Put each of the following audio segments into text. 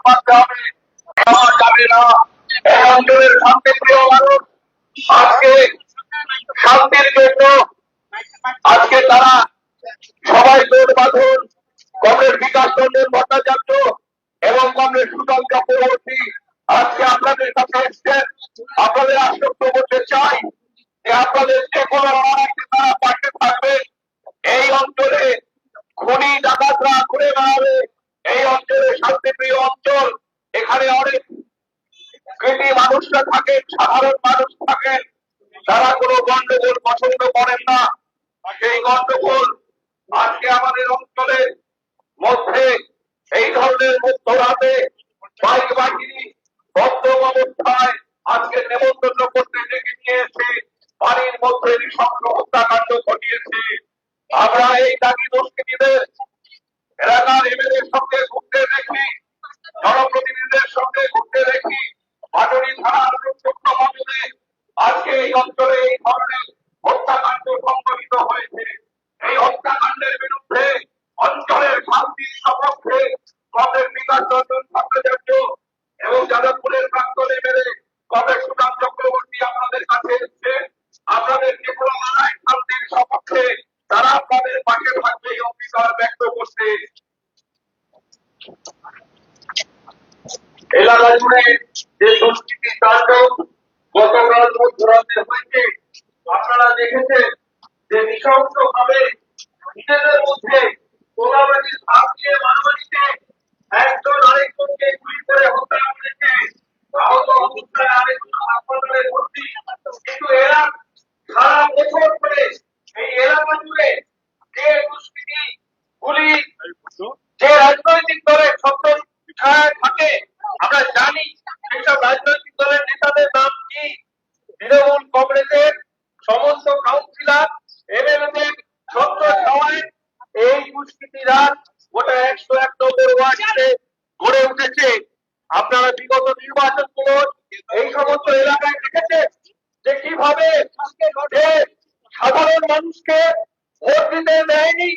মানতে হবে, খাওয়া যাবে না। এই অঞ্চলের শান্তিপ্রিয় মানুষ আজকে শান্তির জন্য আজকে তারা সবাই জোট বাঁধুন। কমরেড বিকাশ রঞ্জন ভট্টাচার্য এবং কমরেড সুজন চক্রবর্তী আজকে আপনাদের কাছে এসছেন। আপনাদের আশ্বস্ত করতে চাই যে আপনাদের যে কোনো লড়াইতে তারা পাশে থাকবে। এই অঞ্চলে খুনি ডাকাতরা ঘুরে বেড়াবে। এই অঞ্চলে শান্তিপ্রিয় অঞ্চল, এখানে অনেক কৃতি মানুষরা থাকেন, সাধারণ মানুষ থাকেন, তারা কোনো গন্ডগোল পছন্দ করেন না। সেই গন্ডগোল আজকে আমাদের অঞ্চলের মধ্যে এই ধরনের মধ্যরাতে বাইক বাহিনী বদ্ধ অবস্থায় আজকে নেমন্তন্ন করতে ডেকে নিয়ে এসে বাড়ির মধ্যে নৃশংস হত্যাকাণ্ড ঘটিয়েছে। আমরা এই দাবি দুষ্কৃতীদের এলাকার এমএলএর সঙ্গে ঘুরতে দেখি, জনপ্রতিনিধিদের সঙ্গে ঘুরতে দেখি, পাটুরি থানার ছোট্ট মধ্যে আজকে এই অঞ্চলে এই ধরনের হত্যাকাণ্ড সংঘটিত হয়েছে। এই হত্যাকাণ্ডের বিরুদ্ধে অঞ্চলের শান্তির সপক্ষে কমরেড বিকাশ রঞ্জন ভট্টাচার্য এবং যাদবপুরের প্রাক্তন এমএলএ কমরেড সুজন চক্রবর্তী আপনাদের কাছে এসছে। আপনাদের যে কোনো লড়াই শান্তির সপক্ষে তারা আপনাদের পাশে থাকবে এই অঙ্গীকার ব্যক্ত করছে। এলাকা জুড়ে যে দুষ্কৃতি তাণ্ডব গতকাল মধ্যরাতে হয়েছে, আপনারা দেখেছেন যে নৃশংস ভাবে নিজেদের মধ্যে গোলাবাজির ভাব নিয়ে মারামারিতে একজন আরেকজনকে গুলি করে হত্যা করেছে। আহত অবস্থায় আরেকজন হাসপাতালে ভর্তি। কিন্তু এরা সারা বছর ধরে এই এলাকা জুড়ে যে দুষ্কৃতি গুলি যে রাজনৈতিক দলের সত্তর ছায়া থাকে আমরা জানি সেসব রাজনৈতিক দলের নেতাদের নাম কি। তৃণমূল কংগ্রেসের সমস্ত কাউন্সিলর এমএলএদের ছত্র ছাওয়ায় এই দুষ্কৃতীরা গোটা 101 নম্বর ওয়ার্ডে গড়ে উঠেছে। আপনারা বিগত নির্বাচনগুলো এই সমস্ত এলাকায় দেখেছেন যে কিভাবে সাধারণ মানুষকে ভোট দিতে দেয়নি,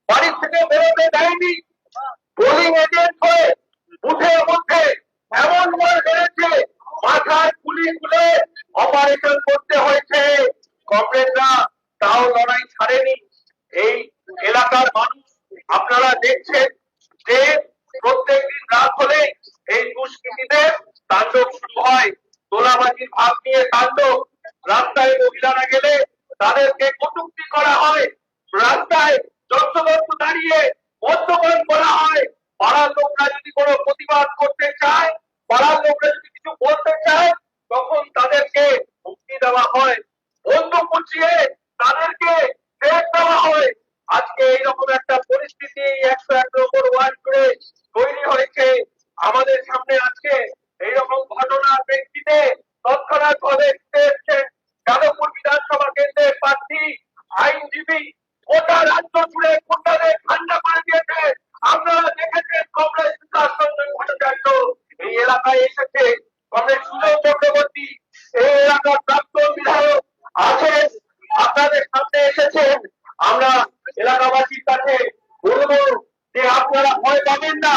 বাড়ি থেকে বেরোতে দেয়নি, পোলিং এজেন্ট হয়ে বুথের মধ্যে এমন মার বেড়েছে মাথায় গুলি খুলে অপারেশন করতে হয়েছে। কমরেডরা তাও লড়াই ছাড়েনি। এই এলাকার মানুষ আপনারা দেখছেন যে প্রত্যেক দিন রাত হলে এই দুষ্কৃতীদের তাণ্ডব শুরু হয়। তোলাবাজির ভাব নিয়ে তাণ্ডব, রাস্তায় মহিলারা গেলে তাদেরকে কটূক্তি করা হয়, রাস্তায় যত্রতত্র দাঁড়িয়ে মদ্যপান করা হয়। পাড়ার লোকরা যদি কোনো প্রতিবাদ করতে চায়, পাড়ার লোকরা যদি কিছু বলতে চায়, তখন তাদেরকে হুমকি দেওয়া হয়, বন্দুক উঁচিয়ে তাদেরকে ছেড়ে দেওয়া হয়। আজকে এইরকম একটা পরিস্থিতি 101 নম্বর ওয়ার্ড জুড়ে তৈরি হয়েছে। আমাদের সামনে আজকে এইরকম ঘটনার প্রেক্ষিতে তৎক্ষণাৎ ভাবে এসেছেন যাদবপুর বিধানসভা কেন্দ্রের প্রার্থী আইনজীবী। গোটা রাজ্য জুড়ে গুন্ডাদের ঠান্ডা করে দিয়েছে। আপনারা দেখেছেন কমরেড বিকাশ রঞ্জন ভট্টাচার্য এই এলাকায় এসেছে, কমরেড সুজন চক্রবর্তী এই এলাকার প্রাক্তন বিধায়ক আছেন, আপনাদের সামনে এসেছেন। আমরা এলাকাবাসীর কাছে বলবো যে আপনারা ভয় পাবেন না।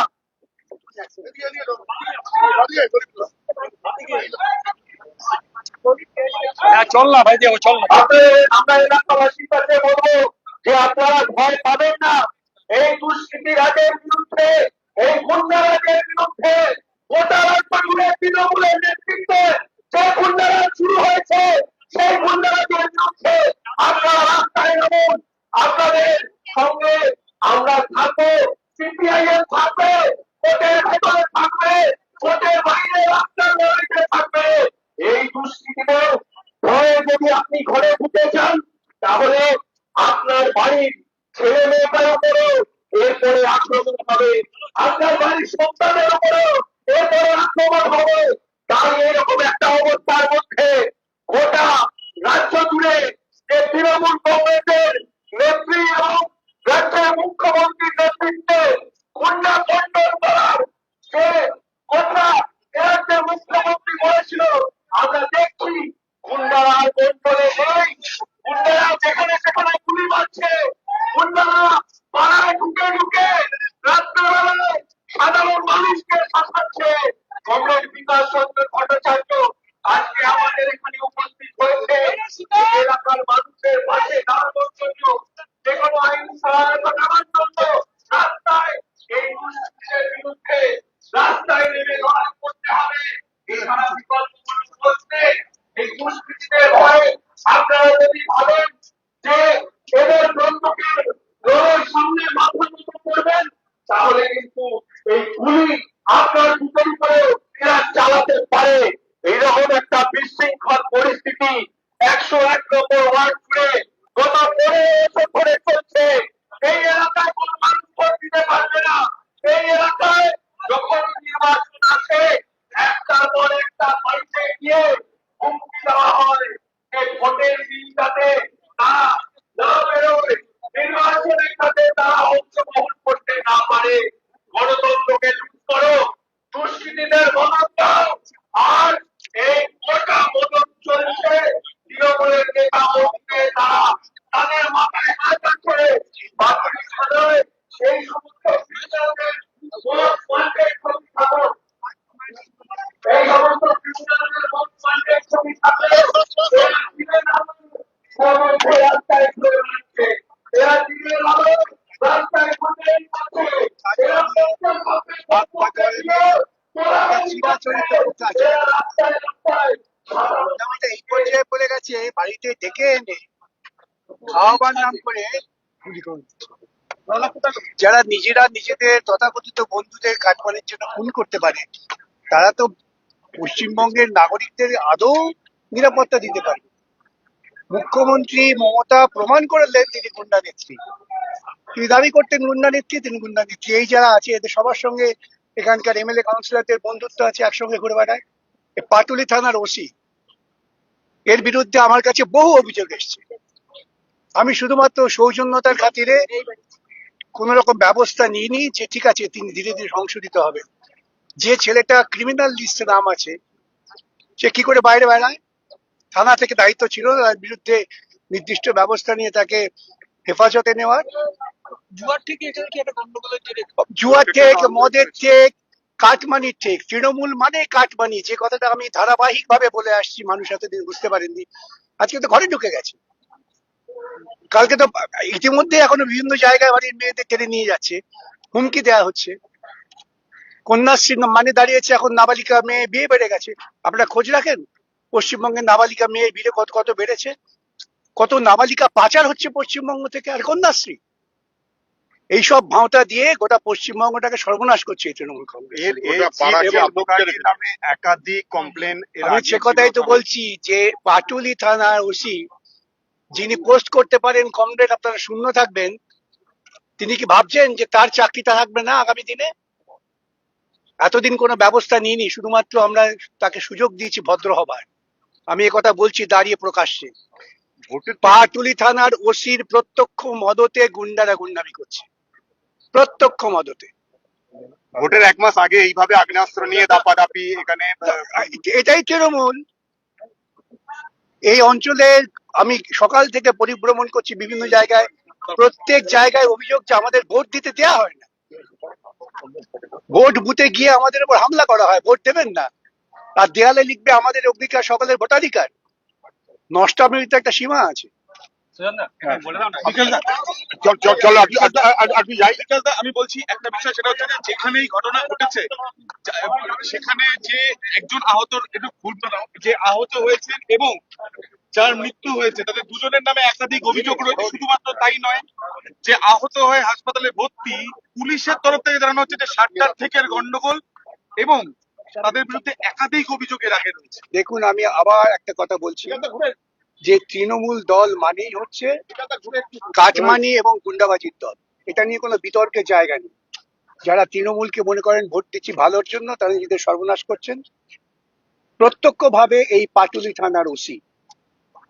চল না ভাই, চল না। আমরা এলাকাবাসীর কাছে বলবো যে আপনারা ভয় পাবেন না। এই দুষ্কৃতি রাজের বিরুদ্ধে, এই গুন্ডারাজের বিরুদ্ধে গোটা রাজ্য জুড়ে তৃণমূলের নেতৃত্বে যে গুন্ডারাজ শুরু হয়েছে, সেই গুন্ডারাজের বিরুদ্ধে আপনারা রাস্তায় নামুন। আপনাদের সঙ্গে আমরা থাকবো, সিপিআইএম থাকবে, কোর্টের ভেতরে থাকবে, কোর্টের বাইরে রাস্তার লড়াইতে থাকবে। এই দুষ্কৃতীদের ভয়ে যদি আপনি ঘরে ঢুকে যান, তাহলে আপনার বাড়ির ছেলে মেয়েটার উপরেও এরপরে আক্রমণ হবে, আপনার বাড়ির সন্তানের উপরেও এরপরে আক্রমণ হবে। তাই এরকম একটা অবস্থার মধ্যে গোটা রাজ্য জুড়ে যে তৃণমূল কংগ্রেসের নেত্রী এবং রাজ্যের মুখ্যমন্ত্রীর নেতৃত্বে গুন্ডা কন্ট্রোল করার যে কথা রাজ্যের মুখ্যমন্ত্রী বলেছিল, আমরা দেখছি গুন্ডারা আর কন্ট্রোলে নেই। গুন্ডারা যেখানে সেখানে গুলি মারছে, গুন্ডারা পাড়ায় ঢুকে ঢুকে রাত্রেবেলায় সাধারণ মানুষকে শাসাচ্ছে। আপনার ভিতর করে এরা চালাতে পারে, এইরকম একটা বিশৃঙ্খল পরিস্থিতি 101 নম্বর ওয়ার্ড জুড়ে গত 15 বছর ধরে চলছে। এই এলাকায় কোন মানুষ ভোট দিতে পারবে না। এই এলাকায় যখন নির্বাচন আসে একটার পর একটা বাড়িতে গিয়ে হুমকি দেওয়া হয় যে ভোটের দিনটাতে তারা না বেরোয়, নির্বাচনের সাথে তারা অংশগ্রহণ করতে না পারে। গণতন্ত্রকে লুট করো, দুষ্কৃতীদের মদত দাও, আর এই গোটা মদত চলছে তৃণমূলের নেতা মন্ত্রীকে তারা তাদের মাথায় হাত করে বাঙালি সদয় সেই সমস্ত কৃষকদের ভোট মার্কেট ছবি থাকুন, এই সমস্ত কৃষকদের ভোট মার্কেট ছবি থাকলে এরা দিনের আলো সর্বত্র রাস্তায় ঘুরে বেড়াচ্ছে, এরা দিনের আলো রাস্তায় ঘুরে বেড়াচ্ছে, এরা প্রত্যেক পক্ষে পক্ষে দিয়ে এরা রাস্তায় রাস্তায় মোটামুটি এই পর্যায়ে বলে গেছে বাড়িতে ডেকে এনে খাওয়াবার নাম করে গুলি করে দিচ্ছে। যারা নিজেরা নিজেদের তথাকথিত বন্ধুদের কাটমানির জন্য খুন করতে পারে তারা তো পশ্চিমবঙ্গের নাগরিকদের আদৌ নিরাপত্তা দিতে পারে। মুখ্যমন্ত্রী মমতা প্রমাণ করলেন তিনি গুন্ডা নেত্রী। তিনি দাবি করতেন গুন্ডা নেত্রী, তিনি গুন্ডা নেত্রী। এই যারা আছে এদের সবার সঙ্গে এখানকার এমএলএ কাউন্সিলরদের বন্ধুত্ব আছে, একসঙ্গে ঘুরে বেড়ায়। পাটুলি থানার ওসি এর বিরুদ্ধে আমার কাছে বহু অভিযোগ এসছে। আমি শুধুমাত্র সৌজন্যতার খাতিরে কোন রকম ব্যবস্থা নিইনি যে ঠিক আছে তিনি ধীরে ধীরে সংশোধিত হবে। যে ছেলেটা ক্রিমিনাল লিস্টে নাম আছে সে কি করে বাইরে বেড়ায়? থানা থেকে দায়িত্ব ছিল তার বিরুদ্ধে নির্দিষ্ট ব্যবস্থা নিয়ে তাকে হেফাজতে নেওয়ার। জুয়ার থেকে এটা কি একটা গন্ডগোলের জেরে জুয়ার ঠেক, মদের ঠেক, কাটমানির ঠেক। তৃণমূল মানে কাটমানি, যে কথাটা আমি ধারাবাহিক ভাবে বলে আসছি, মানুষ এতদিন বুঝতে পারেননি, আজকে তো ঘরে ঢুকে গেছে। কালকে তো ইতিমধ্যে এখনো বিভিন্ন জায়গায় বাড়ির মেয়েদের টেনে নিয়ে যাচ্ছে, হুমকি দেওয়া হচ্ছে। কন্যাশ্রী মানে দাঁড়িয়েছে এখন নাবালিকা মেয়ে বিয়ে বেড়ে গেছে। আপনারা খোঁজ রাখেন পশ্চিমবঙ্গের নাবালিকা মেয়ের বিয়ে কত কত বেড়েছে? কত নাবালিকা পাচার হচ্ছে পশ্চিমবঙ্গ থেকে, আর কন্যাশ্রী। এইসব ভাঁওতা দিয়ে গোটা পশ্চিমবঙ্গটাকে সর্বনাশ করছে এই তৃণমূল কংগ্রেস। একাধিক কমপ্লেন আমি সে কথাই তো বলছি যে পাটুলি থানার ওসি যিনি পোস্ট করতে পারেন কমরেড আপনারা শূন্য থাকবেন, তিনি কি ভাবছেন যে তার চাকরিটা থাকবে না আগামী দিনে? এতদিন কোনো ব্যবস্থা নিইনি, শুধুমাত্র আমরা তাকে সুযোগ দিয়েছি ভদ্র হবার। আমি একথা বলছি দাঁড়িয়ে প্রকাশ্যে। পাটুলি থানার ওসির প্রত্যক্ষ মদতে গুন্ডারা গুন্ডামি করছে, প্রত্যক্ষ মদতে। ভোটের 1 মাস আগে এইভাবে আগ্নেয়াস্ত্র নিয়ে দাপাদাপি এখানে এটাই তৃণমূল। এই অঞ্চলে আমি সকাল থেকে পরিভ্রমণ করছি বিভিন্ন জায়গায়, প্রত্যেক জায়গায় অভিযোগ যে আমাদের ভোট দিতে দেওয়া হয় না। ভোট বুথে গিয়ে আমাদের উপর হামলা করা হয়, ভোট দেবেন না, আর দেয়ালে লিখবে আমাদের অধিকার সকলের ভোটাধিকার। নষ্টামির তো একটা সীমা আছে। সুজনদা বলে দাও না চলো আপনি যাই। বিকাশদা, আমি বলছি একটা বিষয়, সেটা হচ্ছে যে যেখানে এই ঘটনা ঘটেছে সেখানে যে একজন আহত, একটু ভুল বললাম, যে আহত হয়েছেন এবং যার মৃত্যু হয়েছে তাদের দুজনের নামে একাধিক অভিযোগ রয়েছে। শুধুমাত্র তাই নয়, যে আহত হয়ে হাসপাতালে ভর্তি, পুলিশের তরফ থেকে জানানো হচ্ছে যে সাতটার থেকে গন্ডগোল এবং তাদের বিরুদ্ধে একাধিক অভিযোগ এর আগে রয়েছে। দেখুন, আমি আবার একটা কথা বলছি যে তৃণমূল দল মানেই হচ্ছে কাটমানি এবং গুন্ডাবাজির দল। এটা নিয়ে কোনো বিতর্কের জায়গা নেই। যারা তৃণমূলকে মনে করেন ভোট দিচ্ছি ভালোর জন্য, তারা নিজেদের সর্বনাশ করছেন। প্রত্যক্ষভাবে এই পাটুলি থানার ওসি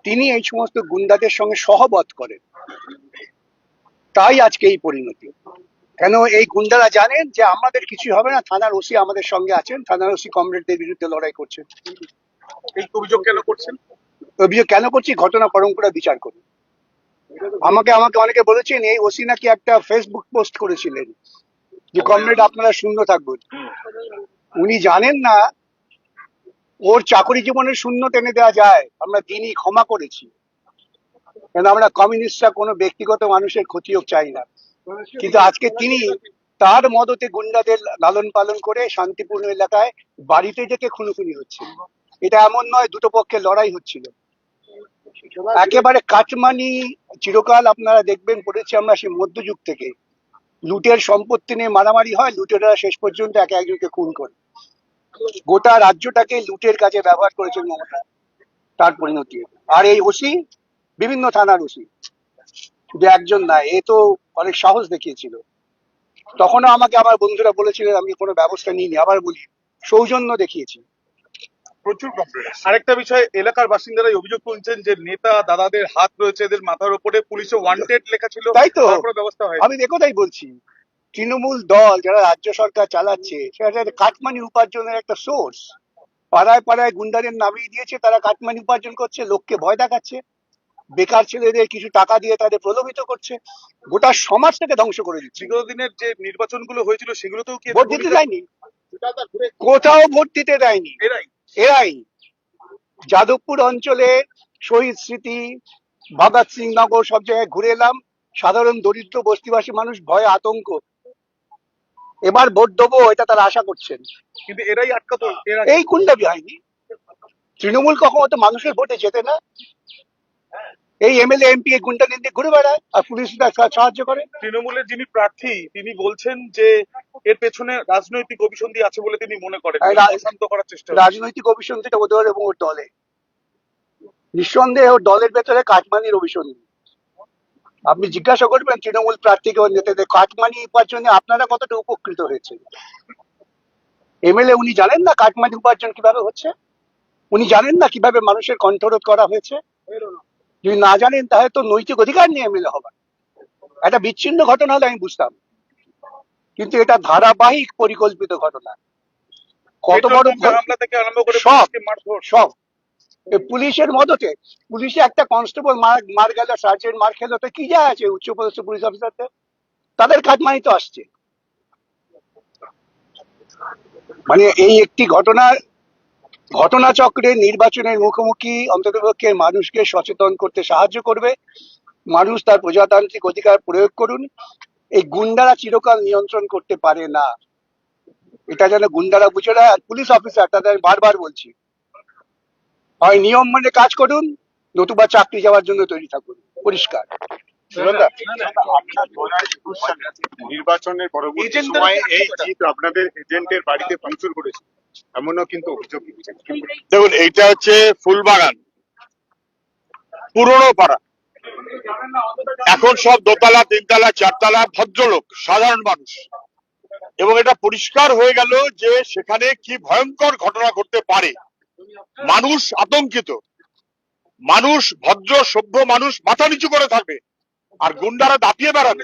তিনি এই সমস্ত গুন্ডাদের সঙ্গে সহবত করেন, তাই আজকে এই পরিণতি। কেন এই গুন্ডারা জানেন যে আমাদের কিছু হবে না, থানার ওসি আমাদের সঙ্গে আছেন, থানার ওসি কমরেডদের বিরুদ্ধে লড়াই করছেন। এই অভিযোগ কেন করছেন? অভিযোগ কেন করছি? ঘটনা পরম করে বিচার করুন। আমাকে অনেকে বলেছেন এই ওসি নাকি একটা ফেসবুক পোস্ট করেছিলেন যে কমরেড আপনারা শূন্য থাকবেন। উনি জানেন না ওর চাকরি জীবনের শূন্য টেনে দেওয়া যায়। আমরা দিনই ক্ষমা করেছি, কেন আমরা কমিউনিস্টরা কোনো ব্যক্তিগত মানুষের ক্ষতিও চাই না। কিন্তু আজকে তিনি তার মদতে গুন্ডাদের লালন পালন করে শান্তিপূর্ণ এলাকায় বাড়িতে ডেকে খুনোখুনি হচ্ছে। এটা এমন নয় দুটো পক্ষে লড়াই হচ্ছিল, একেবারে কাটমানি। চিরকাল আপনারা দেখবেন পড়েছি আমরা সেই মধ্যযুগ থেকে, লুটের সম্পত্তি নিয়ে মারামারি হয়, লুটেরা শেষ পর্যন্ত একে একজনকে খুন করে। গোটা রাজ্যটাকে লুটের কাজে ব্যবহার করেছেন মমতা, তার পরিণতি। আর এই ওসি, বিভিন্ন থানার ওসি, শুধু একজন না, এ তো অনেক সাহস দেখিয়েছিল। তখনও আমাকে আমার বন্ধুরা বলেছিলেন, আমি কোনো ব্যবস্থা নিইনি। আবার বলি, সৌজন্য দেখিয়েছি। প্রচুর কমপ্লেন। আরেকটা বিষয়, এলাকার বাসিন্দারাই অভিযোগ তুলছেন যে নেতা দাদাদের হাত রয়েছে এদের মাথার উপরে, পুলিশে ওয়ান্টেড লেখা ছিল, তাই তো তারপরে ব্যবস্থা হয়। আমি একথাই বলছি, তৃণমূল দল যারা রাজ্য সরকার চালাচ্ছে সেটা কাটমানি উপার্জনের একটা সোর্স। পাড়ায় পাড়ায় গুন্ডাদের নামিয়ে দিয়েছে, তারা কাটমানি উপার্জন করছে, লোককে ভয় দেখাচ্ছে, বেকার ছেলেদের কিছু টাকা দিয়ে তাদের প্রলোভিত করছে, গোটা সমাজটাকে ধ্বংস করে দিচ্ছে। বিগত দিনের যে নির্বাচনগুলো হয়েছিল সেগুলোতেও কি ভোট দিতে দেয়নি, কোথাও ভোট দিতে দেয়নি এরাই। যাদবপুর অঞ্চলে শহীদ স্মৃতি, ভগৎ সিং নগর সব জায়গায় ঘুরে এলাম, সাধারণ দরিদ্র বস্তিবাসী মানুষ ভয়ে আতঙ্ক। এবার ভোট দেবো এটা তারা আশা করছেন, কিন্তু এরাই আটকাতো। এই গুন্ডামি হয়নি। তৃণমূল কখনো তো মানুষের ভোটে যেতে না, এই এমএলএ এমপি গুন্ডা নিন্দে ঘুরে বেড়ায় আর পুলিশ সাহায্য করে। তৃণমূলের যিনি প্রার্থী তিনি বলছেন যে এর পেছনে রাজনৈতিক অভিসন্ধি আছে বলে তিনি মনে করেন, শান্ত করার চেষ্টা। রাজনৈতিক অভিসন্ধিটা ওদের এবং ওর দলে, নিঃসন্দেহে ওর দলের ভেতরে কাটমানির অভিসন্ধি। আপনি জিজ্ঞাসা করবেন তৃণমূল প্রার্থীকে ওর নেতাদের, কাটমানি উপার্জনে আপনারা কতটা উপকৃত হয়েছে? এমএলএ উনি জানেন না কাটমানি উপার্জন কিভাবে হচ্ছে? উনি জানেন না কিভাবে মানুষের কণ্ঠরোধ করা হয়েছে? যদি না জানেন তাহলে তো নৈতিক অধিকার নিয়ে এমএলএ হবার। একটা বিচ্ছিন্ন ঘটনা হলে আমি বুঝতাম, কিন্তু এটা ধারাবাহিক পরিকল্পিত ঘটনা। কত বড় হামলা থেকে আরম্ভ করে সব পুলিশের মদতে, পুলিশে একটা কনস্টেবল মার গেল, সার্জেন্ট মার খেলো, তো কি যায় আছে উচ্চপদস্থ পুলিশ অফিসারদের? তাদের কাটমানি তো আসছে। মানে এই একটি ঘটনাচক্রে নির্বাচনের মুখোমুখি অন্ততপক্ষে মানুষকে সচেতন করতে সাহায্য করবে। মানুষ তার প্রজাতান্ত্রিক অধিকার প্রয়োগ করুন। এই গুন্ডারা চিরকাল নিয়ন্ত্রণ করতে পারে না, এটা যেন গুন্ডারা বুঝে না। আর পুলিশ অফিসার তাদের বারবার বলছি, হয় নিয়ম মানে কাজ করুন, নতুবা চাকরি যাওয়ার জন্য তৈরি থাকুন। পরিষ্কার। নির্বাচনের পরবর্তী সময়ে এই জিত আপনাদের এজেন্টের বাড়িতে ভাঙচুর করেছে, এমনও কিন্তু অভিযোগ। দেখুন, এইটা হচ্ছে ফুলবাগান, পুরনো পাড়া। এখন সব দোতলা, তিনতলা, চারতলা, ভদ্রলোক, সাধারণ মানুষ। এবং এটা পরিষ্কার হয়ে গেল যে সেখানে কি ভয়ঙ্কর ঘটনা ঘটতে পারে। মানুষ আতঙ্কিত, মানুষ, ভদ্র সভ্য মানুষ মাথা নিচু করে থাকবে, আর গুন্ডারা দাপিয়ে বেড়াবে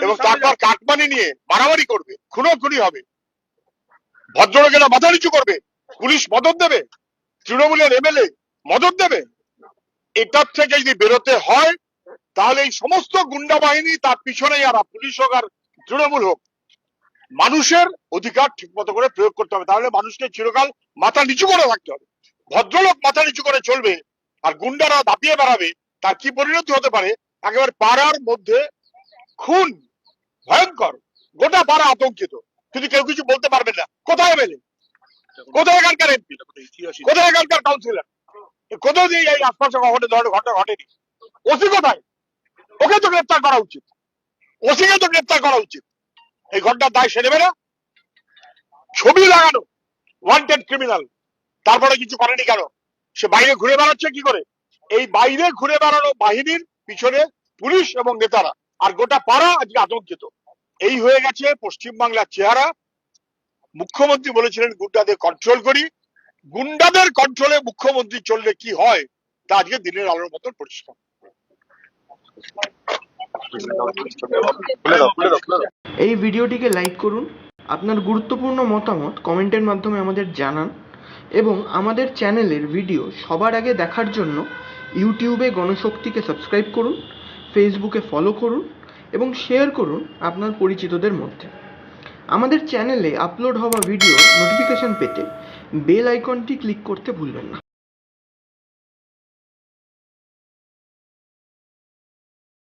এবং তারপর কাটমানি নিয়ে মারামারি করবে, খুনোখুনি হবে। ভদ্রলোকেরা মাথা নিচু করবে, পুলিশ মদত দেবে, তৃণমূলের এমএলএ মদত দেবে। এটার থেকে যদি বেরোতে হয় তাহলে এই সমস্ত গুন্ডা বাহিনী তার পিছনেই, আর পুলিশ হোক আর তৃণমূল হোক, মানুষের অধিকার ঠিক মতো করে প্রয়োগ করতে হবে। তাহলে মানুষকে চিরকাল মাথা নিচু করে থাকতে হবে। ভদ্রলোক মাথা নিচু করে চলবে আর গুন্ডারা দাপিয়ে বেড়াবে, তার কি পরিণতি হতে পারে? একেবারে পাড়ার মধ্যে খুন, ভয়ঙ্কর, গোটা পাড়া আতঙ্কিত, কিন্তু কেউ কিছু বলতে পারবে না। কোথায় এমএলএ, কোথায় এখানকার এমপি, কোথায় এখানকার কাউন্সিলর, কোথাও দিয়ে এই আশপাশে ঘটনা ঘটেনি। ওসি কোথায়? ওকে তো গ্রেপ্তার করা উচিত, ওসিকে তো গ্রেপ্তার করা উচিত। এই ঘটনার দায় সে নেবে না? ছবি লাগানো ওয়ান্টেড ক্রিমিনাল, তারপরে কিছু করেনি কেন? সে বাইরে ঘুরে বেড়াচ্ছে কি করে? এই বাইরে ঘুরে বেড়ানো বাহিনীর পিছনে পুলিশ এবং নেতারা, আর গোটা পাড়া আজকে আতঙ্কিত। এই হয়ে গেছে পশ্চিমবাংলার চেহারা। মুখ্যমন্ত্রী বলেছিলেন গুন্ডাদের কন্ট্রোল করি, গুন্ডাদের কন্ট্রোলে মুখ্যমন্ত্রী চললে কি হয় তা আজকে দিনের আলোর মতন পরিষ্কার। এই ভিডিওটিকে লাইক করুন, আপনার গুরুত্বপূর্ণ মতামত কমেন্টের মাধ্যমে আমাদের জানান এবং আমাদের চ্যানেলের ভিডিও সবার আগে দেখার জন্য ইউটিউবে গণশক্তিকে সাবস্ক্রাইব করুন, ফেসবুকে ফলো করুন এবং শেয়ার করুন আপনার পরিচিতদের মধ্যে। আমাদের চ্যানেলে আপলোড হওয়া ভিডিও নোটিফিকেশন পেতে বেল আইকনটি ক্লিক করতে ভুলবেন না।